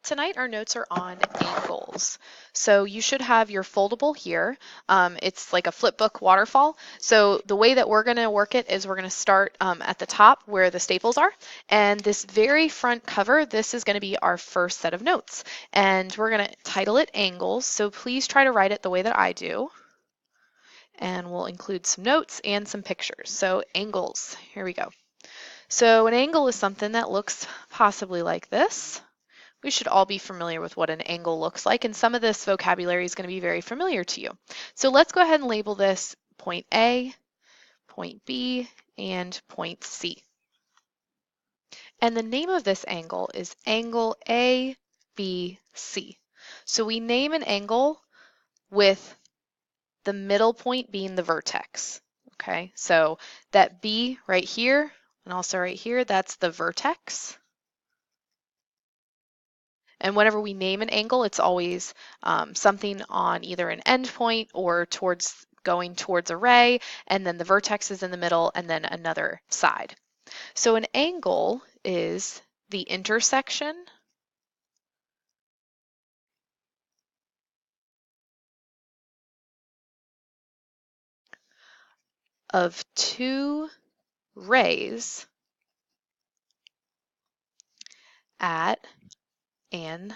Tonight our notes are on angles. So you should have your foldable here. It's like a flipbook waterfall. So the way that we're going to work it is we're going to start at the top where the staples are. And this very front cover, this is going to be our first set of notes. And we're going to title it Angles. So please try to write it the way that I do. And we'll include some notes and some pictures. So angles, here we go. So an angle is something that looks possibly like this. We should all be familiar with what an angle looks like, and some of this vocabulary is going to be very familiar to you. So let's go ahead and label this point A, point B, and point C. And the name of this angle is angle ABC. So we name an angle with the middle point being the vertex. Okay, so that B right here and also right here, that's the vertex. And whenever we name an angle, it's always something on either an endpoint or going towards a ray, and then the vertex is in the middle, and then another side. So an angle is the intersection of two rays at an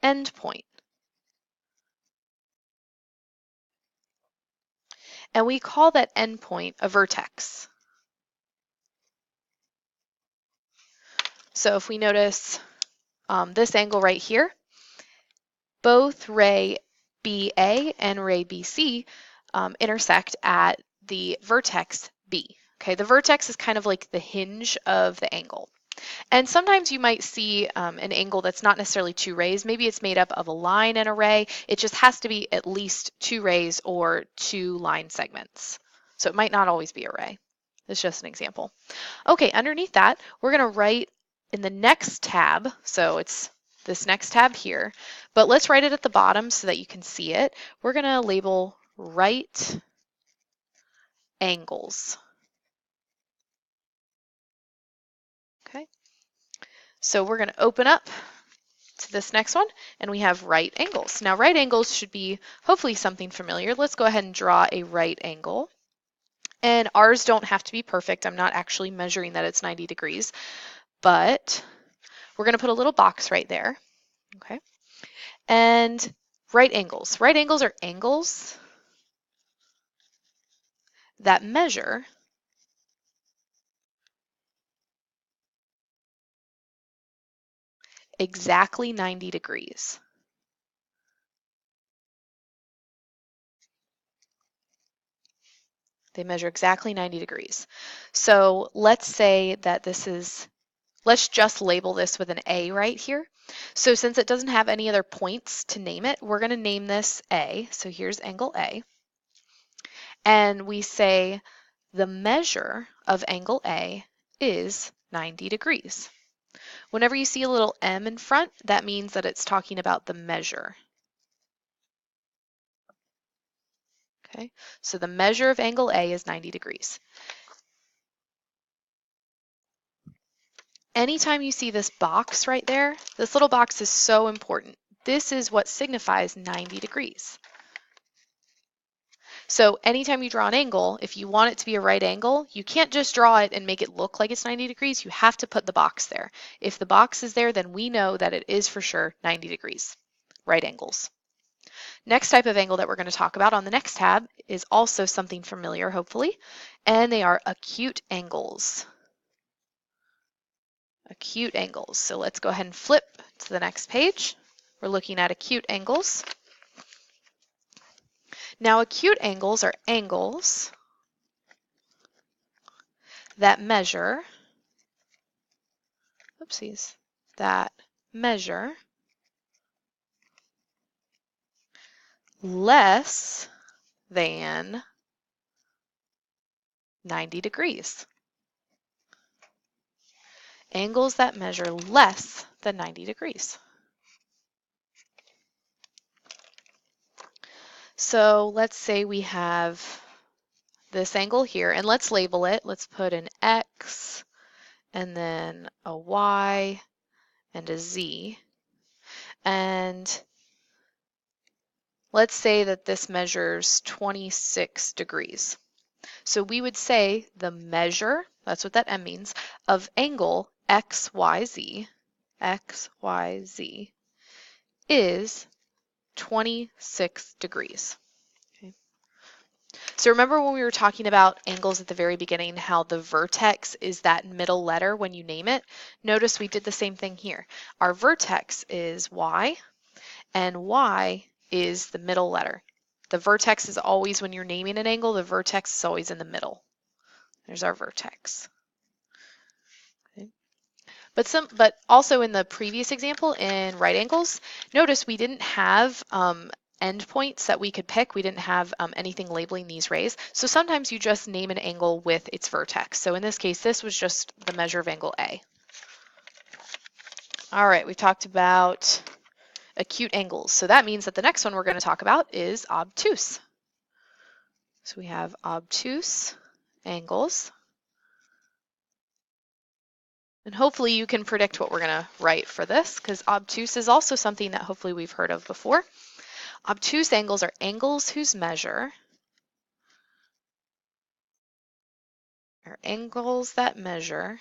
endpoint. And we call that endpoint a vertex. So if we notice this angle right here, both ray BA and ray BC intersect at the vertex B. Okay, the vertex is kind of like the hinge of the angle. And sometimes you might see an angle that's not necessarily two rays. Maybe it's made up of a line and a ray. It just has to be at least two rays or two line segments. So it might not always be a ray. It's just an example. Okay, underneath that, we're going to write in the next tab, so it's this next tab here, but let's write it at the bottom so that you can see it. We're going to label right angles. Okay, so we're going to open up to this next one, and we have right angles. Now right angles should be hopefully something familiar. Let's go ahead and draw a right angle. And ours don't have to be perfect. I'm not actually measuring that it's 90 degrees, but we're going to put a little box right there. Okay. And right angles. Right angles are angles that measure exactly 90 degrees. They measure exactly 90 degrees. So let's say that let's just label this with an A right here. So since it doesn't have any other points to name it, we're going to name this A. So here's angle A. And we say the measure of angle A is 90 degrees. Whenever you see a little M in front, that means that it's talking about the measure. Okay, so the measure of angle A is 90 degrees. Anytime you see this box right there, this little box is so important. This is what signifies 90 degrees. So anytime you draw an angle, if you want it to be a right angle, you can't just draw it and make it look like it's 90 degrees. You have to put the box there. If the box is there, then we know that it is for sure 90 degrees. Right angles. Next type of angle that we're going to talk about on the next tab is also something familiar, hopefully, and they are acute angles. Acute angles. So let's go ahead and flip to the next page. We're looking at acute angles. Now, acute angles are angles that measure, oopsies, that measure less than 90 degrees. Angles that measure less than 90 degrees. So let's say we have this angle here, and let's label it. Let's put an X and then a Y and a Z. And let's say that this measures 26 degrees. So we would say the measure, that's what that M means, of angle XYZ, XYZ is 26 degrees. Okay. So remember when we were talking about angles at the very beginning, how the vertex is that middle letter when you name it? Notice we did the same thing here. Our vertex is Y, and Y is the middle letter. The vertex is always, when you're naming an angle, the vertex is always in the middle. There's our vertex. Okay. But also in the previous example in right angles, notice we didn't have endpoints that we could pick. We didn't have anything labeling these rays. So sometimes you just name an angle with its vertex. So in this case, this was just the measure of angle A. All right, we've talked about acute angles. So that means that the next one we're going to talk about is obtuse. So we have obtuse angles. And hopefully you can predict what we're going to write for this, because obtuse is also something that hopefully we've heard of before. Obtuse angles are angles whose measure are angles that measure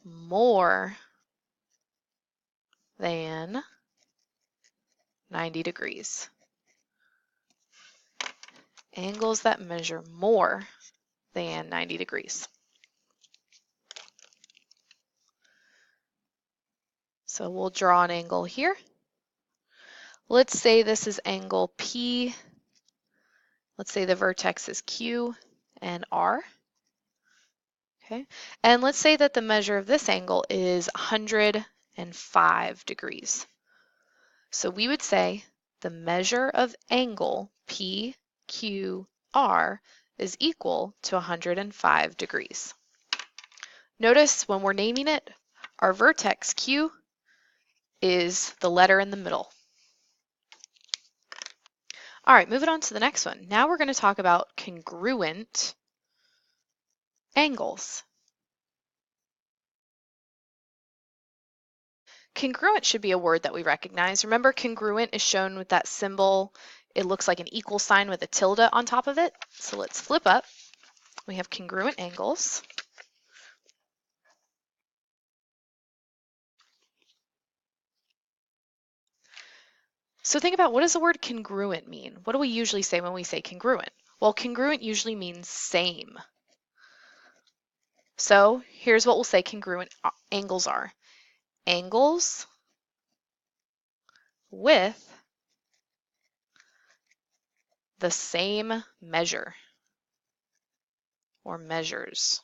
more than 90 degrees. Angles that measure more than 90 degrees. So we'll draw an angle here. Let's say this is angle P. Let's say the vertex is Q and R. Okay, and let's say that the measure of this angle is 105 degrees. So we would say the measure of angle PQR is equal to 105 degrees. Notice when we're naming it, our vertex Q is the letter in the middle. All right, moving on to the next one. Now we're going to talk about congruent angles. Congruent should be a word that we recognize. Remember, congruent is shown with that symbol. It looks like an equal sign with a tilde on top of it. So let's flip up. We have congruent angles. So think about, what does the word congruent mean? What do we usually say when we say congruent? Well, congruent usually means same. So here's what we'll say congruent angles are. Angles with the same measure or measures.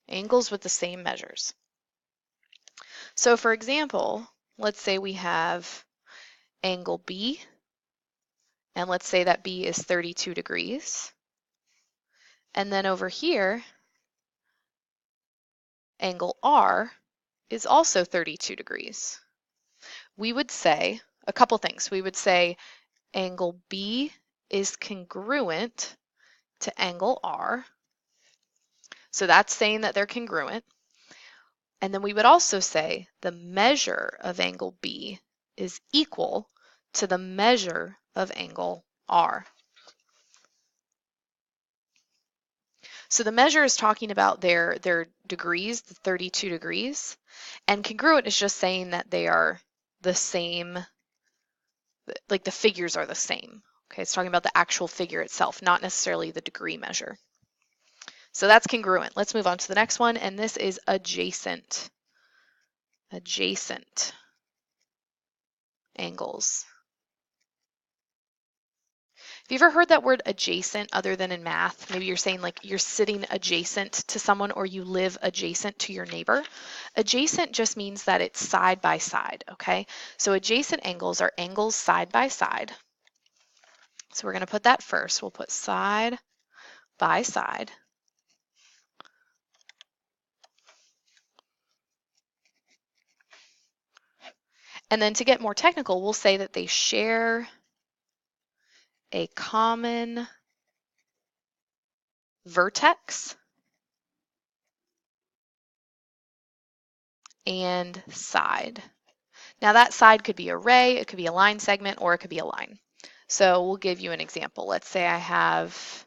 Angles with the same measures. So for example, let's say we have angle B, and let's say that B is 32 degrees. And then over here, angle R is also 32 degrees. We would say a couple things. We would say angle B is congruent to angle R. So that's saying that they're congruent. And then we would also say the measure of angle B is equal to the measure of angle R. So the measure is talking about their degrees, the 32 degrees, and congruent is just saying that they are the same, like the figures are the same. Okay, it's talking about the actual figure itself, not necessarily the degree measure. So that's congruent. Let's move on to the next one, and this is adjacent. Adjacent angles. Have you ever heard that word adjacent other than in math? Maybe you're saying like you're sitting adjacent to someone or you live adjacent to your neighbor. Adjacent just means that it's side by side, okay? So adjacent angles are angles side by side. So we're going to put that first. We'll put side by side. And then to get more technical, we'll say that they share a common vertex and side. Now that side could be a ray, it could be a line segment, or it could be a line. So we'll give you an example. Let's say I have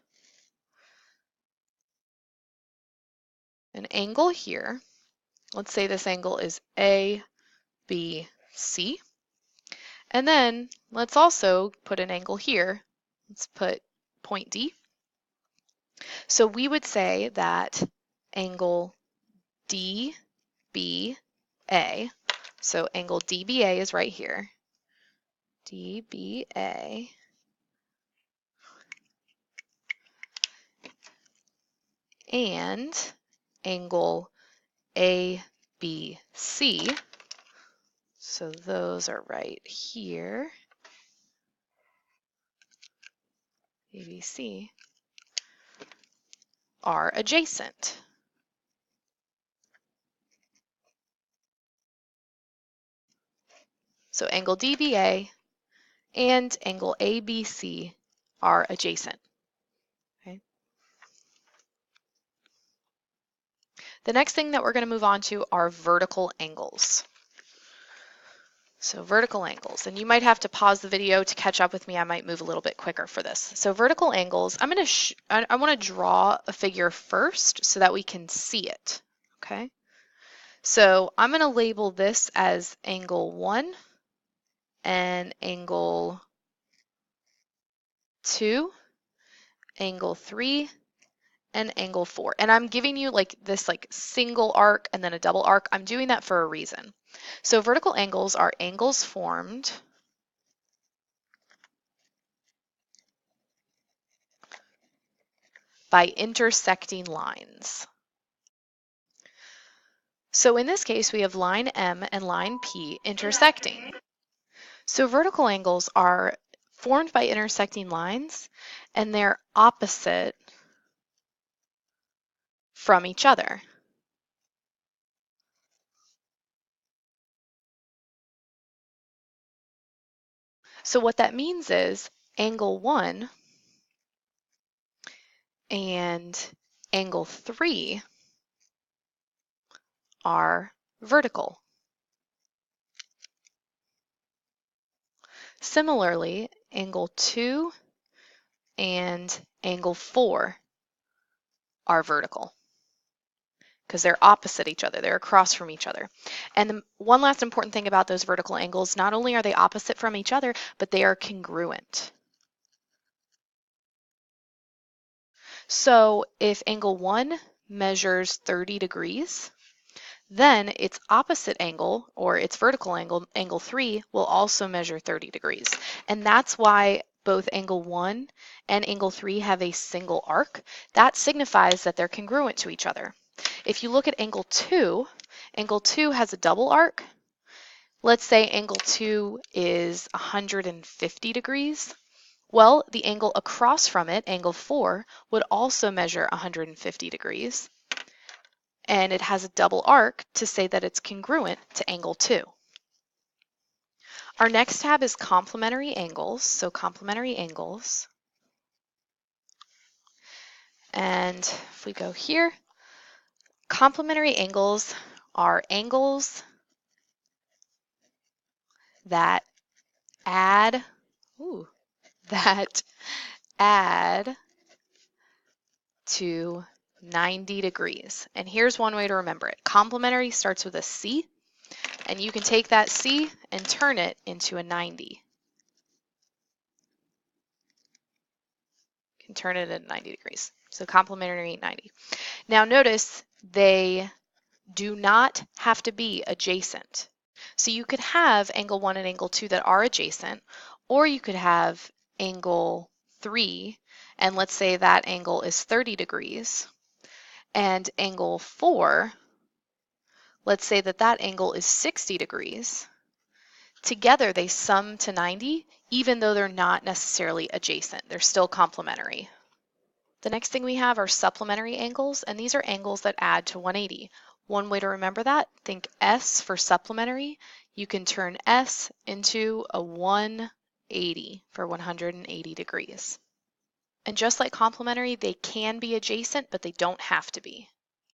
an angle here. Let's say this angle is A, B, C. And then let's also put an angle here. Let's put point D. So we would say that angle DBA, so angle DBA is right here. DBA and angle ABC, so those are right here, ABC, are adjacent. So angle DBA and angle ABC are adjacent. Okay. The next thing that we're going to move on to are vertical angles. So vertical angles, and you might have to pause the video to catch up with me. I might move a little bit quicker for this. So vertical angles, I want to draw a figure first so that we can see it. Okay. So I'm going to label this as angle 1 and angle 2, angle 3, and angle 4. And I'm giving you like this like single arc and then a double arc. I'm doing that for a reason. So vertical angles are angles formed by intersecting lines. So in this case, we have line M and line P intersecting. So vertical angles are formed by intersecting lines, and they're opposite from each other. So what that means is angle 1 and angle 3 are vertical. Similarly, angle 2 and angle 4 are vertical because they're opposite each other. They're across from each other. And one last important thing about those vertical angles, not only are they opposite from each other, but they are congruent. So if angle 1 measures 30 degrees, then its opposite angle, or its vertical angle, angle 3, will also measure 30 degrees. And that's why both angle 1 and angle 3 have a single arc. That signifies that they're congruent to each other. If you look at angle 2 has a double arc. Let's say angle 2 is 150 degrees. Well, the angle across from it, angle 4, would also measure 150 degrees. And it has a double arc to say that it's congruent to angle 2. Our next tab is complementary angles. So complementary angles. And if we go here, complementary angles are angles that add to 90 degrees. And here's one way to remember it. Complementary starts with a C, and you can take that C and turn it into a 90. You can turn it at 90 degrees. So complementary 90. Now notice they do not have to be adjacent. So you could have angle 1 and angle 2 that are adjacent, or you could have angle 3, and let's say that angle is 30 degrees, and angle 4, let's say that that angle is 60 degrees. Together they sum to 90, even though they're not necessarily adjacent. They're still complementary. The next thing we have are supplementary angles, and these are angles that add to 180. One way to remember that, think S for supplementary. You can turn S into a 180 for 180 degrees. And just like complementary, they can be adjacent, but they don't have to be.